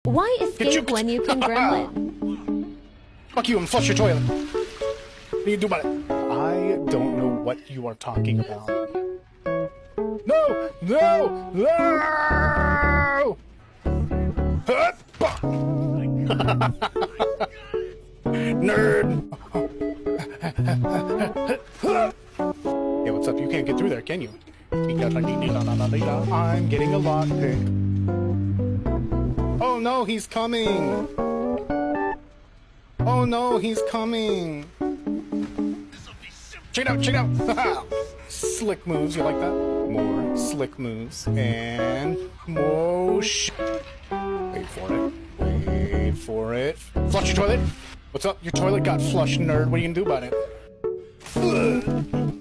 Why escape when you can gremlin? Fuck you and flush your toilet. What do you do about it? I don't know what you are talking about. No! No! No! Nerd! Hey, what's up? You can't get through there, can you? I'm getting a lockpick. Oh no, he's coming! Oh no, he's coming! Check it out, check it out! Slick moves, you like that? More slick moves, and more Wait for it. Wait for it. Flush your toilet! What's up? Your toilet got flushed, nerd. What are you gonna do about it? Ugh.